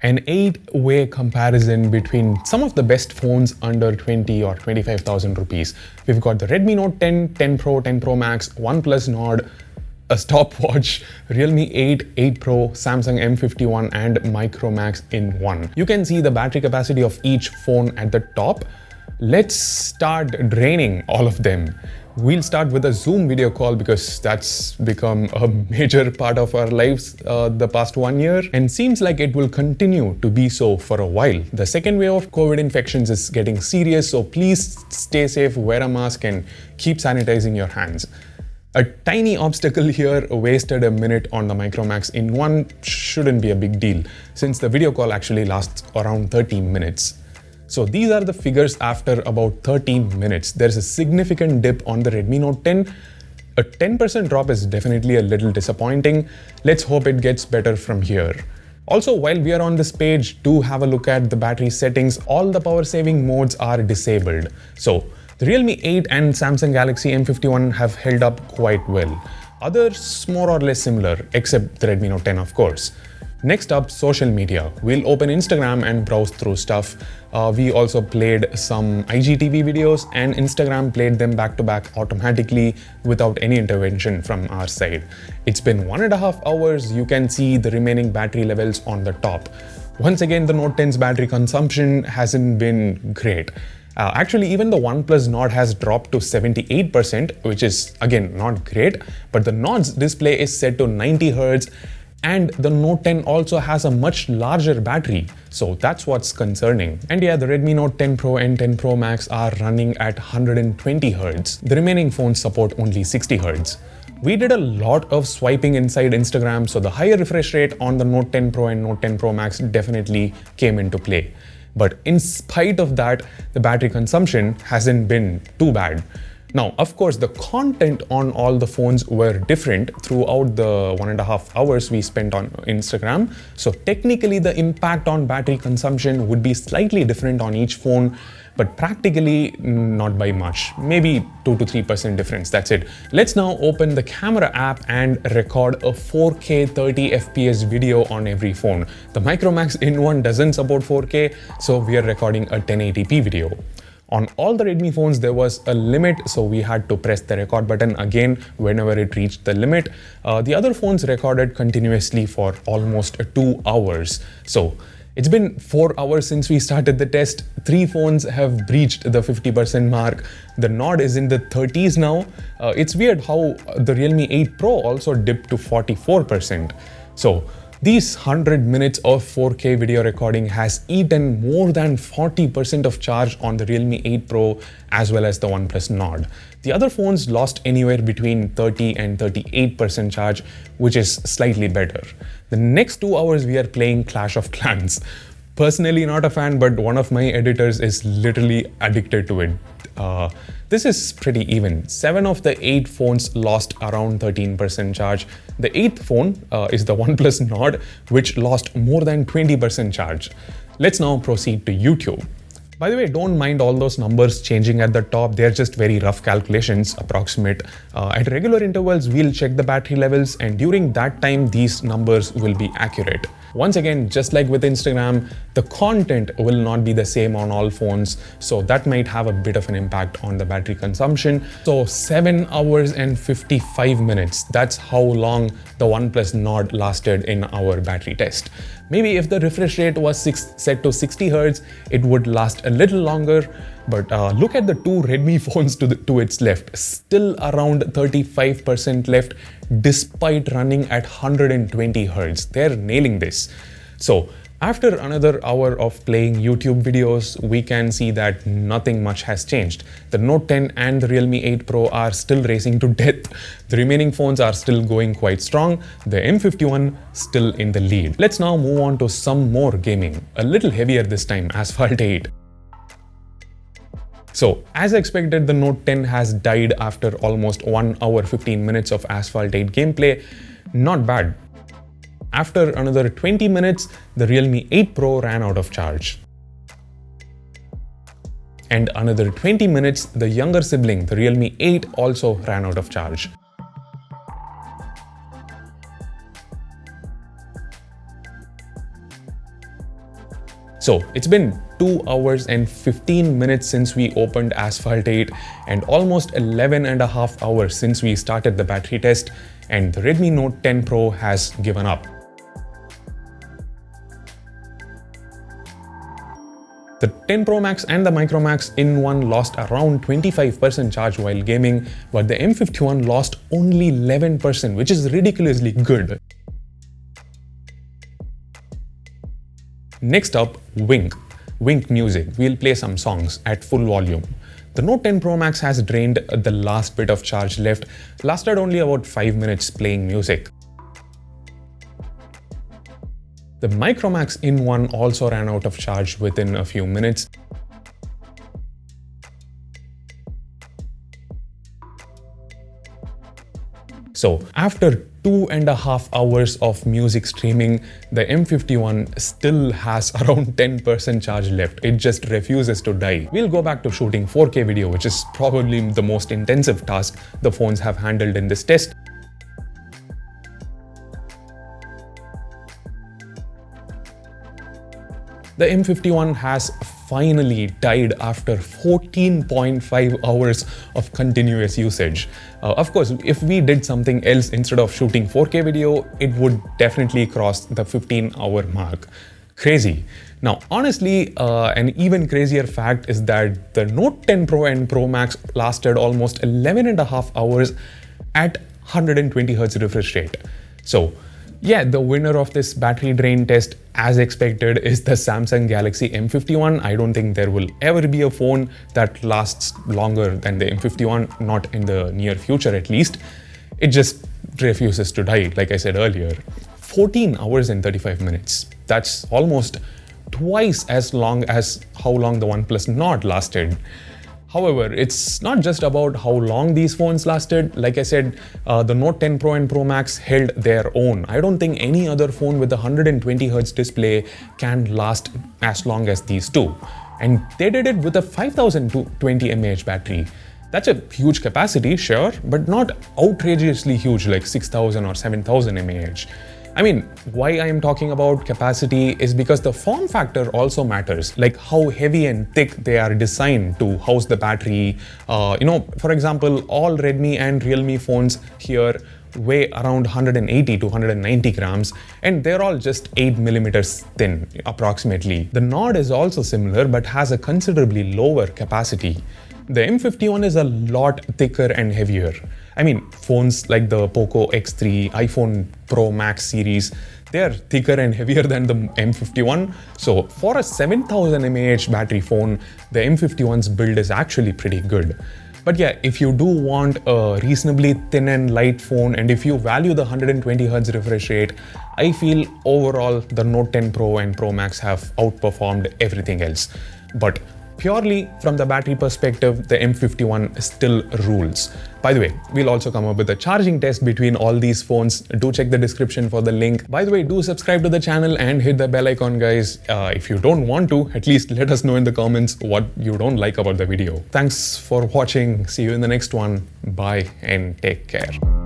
An 8-way comparison between some of the best phones under 20 or 25,000 rupees. We've got the Redmi Note 10, 10 Pro, 10 Pro Max, OnePlus Nord, a stopwatch, Realme 8, 8 Pro, Samsung M51 and Micromax in one. You can see the battery capacity of each phone at the top. Let's start draining all of them. We'll start with a Zoom video call because that's become a major part of our lives the past 1 year and seems like it will continue to be so for a while. The second wave of COVID infections is getting serious, so please stay safe, wear a mask and keep sanitizing your hands. A tiny obstacle here wasted a minute on the Micromax in one shouldn't be a big deal since the video call actually lasts around 30 minutes. So these are the figures after about 13 minutes. There's a significant dip on the Redmi Note 10. A 10% drop is definitely a little disappointing. Let's hope it gets better from here. Also, while we are on this page, do have a look at the battery settings. All the power saving modes are disabled. So the Realme 8 and Samsung Galaxy M51 have held up quite well. Others more or less similar, except the Redmi Note 10 of course. Next up, social media. We'll open Instagram and browse through stuff. We also played some IGTV videos and Instagram played them back to back automatically without any intervention from our side. It's been 1.5 hours. You can see the remaining battery levels on the top. Once again, the Note 10's battery consumption hasn't been great. Actually, even the OnePlus Nord has dropped to 78%, which is again not great, but the Nord's display is set to 90 Hz. And the Note 10 also has a much larger battery, so that's what's concerning. And yeah, the Redmi Note 10 Pro and 10 Pro Max are running at 120 Hz. The remaining phones support only 60 Hz. We did a lot of swiping inside Instagram, so the higher refresh rate on the Note 10 Pro and Note 10 Pro Max definitely came into play. But in spite of that, the battery consumption hasn't been too bad. Now, of course, the content on all the phones were different throughout the 1.5 hours we spent on Instagram. So technically, the impact on battery consumption would be slightly different on each phone, but practically not by much. Maybe 2 to 3% difference, that's it. Let's now open the camera app and record a 4K 30 FPS video on every phone. The Micromax in one doesn't support 4K, so we are recording a 1080p video. On all the Redmi phones, there was a limit, so we had to press the record button again whenever it reached the limit. The other phones recorded continuously for almost 2 hours. So it's been 4 hours since we started the test. 3 phones have breached the 50% mark. The Nord is in the 30s now. It's weird how the Realme 8 Pro also dipped to 44%. So these 100 minutes of 4K video recording has eaten more than 40% of charge on the Realme 8 Pro as well as the OnePlus Nord. The other phones lost anywhere between 30 and 38% charge, which is slightly better. The next 2 hours we are playing Clash of Clans. Personally not a fan, but one of my editors is literally addicted to it. This is pretty even. 7 of the 8 phones lost around 13% charge. The 8th phone is the OnePlus Nord, which lost more than 20% charge. Let's now proceed to YouTube. By the way, don't mind all those numbers changing at the top. They're just very rough calculations, approximate. At regular intervals, we'll check the battery levels, and during that time, these numbers will be accurate. Once again, just like with Instagram, the content will not be the same on all phones, so that might have a bit of an impact on the battery consumption. So 7 hours and 55 minutes, that's how long the OnePlus Nord lasted in our battery test. Maybe if the refresh rate was set to 60 Hz, it would last a little longer. But look at the 2 Redmi phones to its left, still around 35% left despite running at 120 Hz. They're nailing this. So after another hour of playing YouTube videos, we can see that nothing much has changed. The Note 10 and the Realme 8 Pro are still racing to death. The remaining phones are still going quite strong. The M51 still in the lead. Let's now move on to some more gaming. A little heavier this time, Asphalt 8. So, as expected, the Note 10 has died after almost 1 hour 15 minutes of Asphalt 8 gameplay. Not bad. After another 20 minutes, the Realme 8 Pro ran out of charge. And another 20 minutes, the younger sibling, the Realme 8, also ran out of charge. So it's been 2 hours and 15 minutes since we opened Asphalt 8 and almost 11 and a half hours since we started the battery test, and the Redmi Note 10 Pro has given up. The 10 Pro Max and the Micromax in one lost around 25% charge while gaming, but the M51 lost only 11%, which is ridiculously good. Next up, Wynk. Wynk Music. We'll play some songs at full volume. The Note 10 Pro Max has drained the last bit of charge left, lasted only about 5 minutes playing music. The Micromax in one also ran out of charge within a few minutes. So after 2.5 hours of music streaming, the M51 still has around 10% charge left. It just refuses to die. We'll go back to shooting 4K video, which is probably the most intensive task the phones have handled in this test. The M51 has finally died after 14.5 hours of continuous usage. Of course, if we did something else instead of shooting 4K video, it would definitely cross the 15-hour mark. Crazy. Now, honestly, an even crazier fact is that the Note 10 Pro and Pro Max lasted almost 11.5 hours at 120Hz refresh rate. So, yeah, the winner of this battery drain test, as expected, is the Samsung Galaxy M51. I don't think there will ever be a phone that lasts longer than the M51, not in the near future at least. It just refuses to die, like I said earlier. 14 hours and 35 minutes. That's almost twice as long as how long the OnePlus Nord lasted. However, it's not just about how long these phones lasted. Like I said, the Note 10 Pro and Pro Max held their own. I don't think any other phone with a 120Hz display can last as long as these two. And they did it with a 5020 mAh battery. That's a huge capacity, sure, but not outrageously huge like 6000 or 7000 mAh. I mean, why I am talking about capacity is because the form factor also matters, like how heavy and thick they are designed to house the battery. For example, all Redmi and Realme phones here weigh around 180 to 190 grams, and they're all just 8 millimeters thin, approximately. The Nord is also similar, but has a considerably lower capacity. The M51 is a lot thicker and heavier. I mean, phones like the Poco X3, iPhone Pro Max series, they are thicker and heavier than the M51. So for a 7000 mAh battery phone, the M51's build is actually pretty good. But yeah, if you do want a reasonably thin and light phone, and if you value the 120Hz refresh rate, I feel overall the Note 10 Pro and Pro Max have outperformed everything else. But purely from the battery perspective, the M51 still rules. By the way, we'll also come up with a charging test between all these phones. Do check the description for the link. By the way, do subscribe to the channel and hit the bell icon, guys. If you don't want to, at least let us know in the comments what you don't like about the video. Thanks for watching. See you in the next one. Bye and take care.